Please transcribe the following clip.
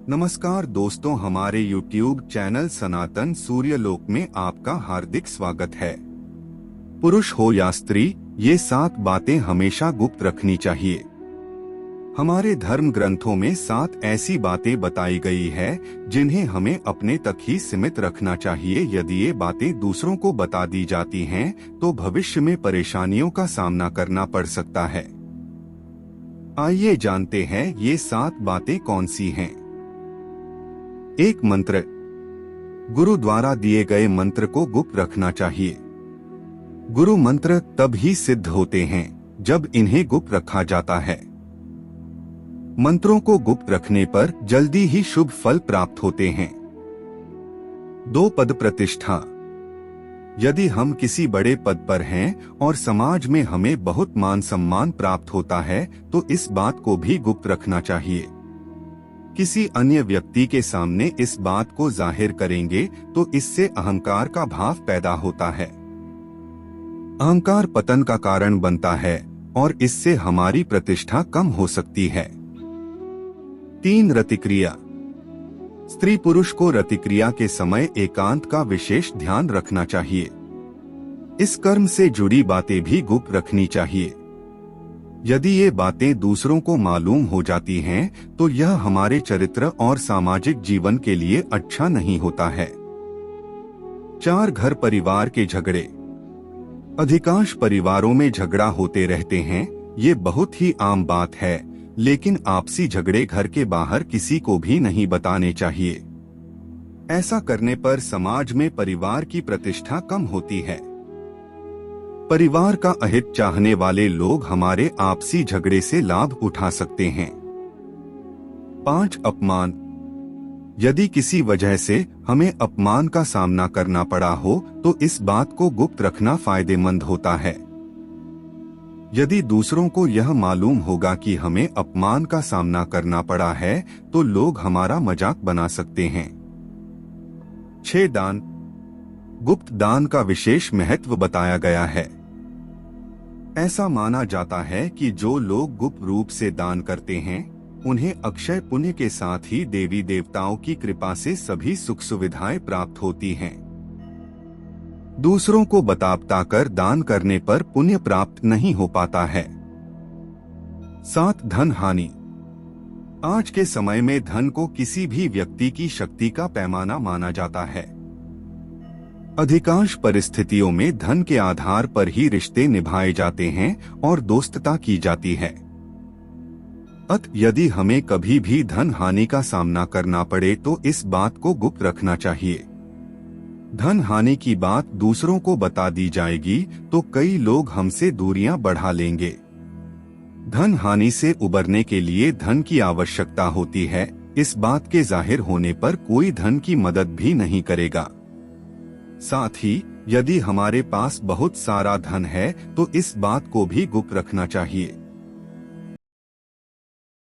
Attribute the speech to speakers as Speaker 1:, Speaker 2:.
Speaker 1: नमस्कार दोस्तों, हमारे YouTube चैनल सनातन सूर्यलोक में आपका हार्दिक स्वागत है। पुरुष हो या स्त्री, ये 7 बातें हमेशा गुप्त रखनी चाहिए। हमारे धर्म ग्रंथों में 7 ऐसी बातें बताई गई है जिन्हें हमें अपने तक ही सीमित रखना चाहिए। यदि ये बातें दूसरों को बता दी जाती हैं, तो भविष्य में परेशानियों का सामना करना पड़ सकता है। आइए जानते हैं ये 7 बातें कौन सी हैं। 1. मंत्र। गुरु द्वारा दिए गए मंत्र को गुप्त रखना चाहिए। गुरु मंत्र तब ही सिद्ध होते हैं जब इन्हें गुप्त रखा जाता है। मंत्रों को गुप्त रखने पर जल्दी ही शुभ फल प्राप्त होते हैं। 2. पद प्रतिष्ठा। यदि हम किसी बड़े पद पर हैं और समाज में हमें बहुत मान सम्मान प्राप्त होता है, तो इस बात को भी गुप्त रखना चाहिए। किसी अन्य व्यक्ति के सामने इस बात को जाहिर करेंगे तो इससे अहंकार का भाव पैदा होता है। अहंकार पतन का कारण बनता है और इससे हमारी प्रतिष्ठा कम हो सकती है। 3. रतिक्रिया। स्त्री पुरुष को रतिक्रिया के समय एकांत का विशेष ध्यान रखना चाहिए। इस कर्म से जुड़ी बातें भी गुप्त रखनी चाहिए। यदि ये बातें दूसरों को मालूम हो जाती हैं, तो यह हमारे चरित्र और सामाजिक जीवन के लिए अच्छा नहीं होता है। 4. घर परिवार के झगड़े। अधिकांश परिवारों में झगड़ा होते रहते हैं, ये बहुत ही आम बात है, लेकिन आपसी झगड़े घर के बाहर किसी को भी नहीं बताने चाहिए। ऐसा करने पर समाज में परिवार की प्रतिष्ठा कम होती है। परिवार का अहित चाहने वाले लोग हमारे आपसी झगड़े से लाभ उठा सकते हैं। 5. अपमान। यदि किसी वजह से हमें अपमान का सामना करना पड़ा हो, तो इस बात को गुप्त रखना फायदेमंद होता है। यदि दूसरों को यह मालूम होगा कि हमें अपमान का सामना करना पड़ा है, तो लोग हमारा मजाक बना सकते हैं। 6. दान। गुप्त दान का विशेष महत्व बताया गया है। ऐसा माना जाता है कि जो लोग गुप्त रूप से दान करते हैं, उन्हें अक्षय पुण्य के साथ ही देवी देवताओं की कृपा से सभी सुख सुविधाएं प्राप्त होती हैं। दूसरों को बताकर दान करने पर पुण्य प्राप्त नहीं हो पाता है। 7. धन हानि। आज के समय में धन को किसी भी व्यक्ति की शक्ति का पैमाना माना जाता है। अधिकांश परिस्थितियों में धन के आधार पर ही रिश्ते निभाए जाते हैं और दोस्ती की जाती है। यदि हमें कभी भी धन हानि का सामना करना पड़े, तो इस बात को गुप्त रखना चाहिए। धन हानि की बात दूसरों को बता दी जाएगी तो कई लोग हमसे दूरियां बढ़ा लेंगे। धन हानि से उबरने के लिए धन की आवश्यकता होती है। इस बात के जाहिर होने पर कोई धन की मदद भी नहीं करेगा। साथ ही यदि हमारे पास बहुत सारा धन है, तो इस बात को भी गुप्त रखना चाहिए।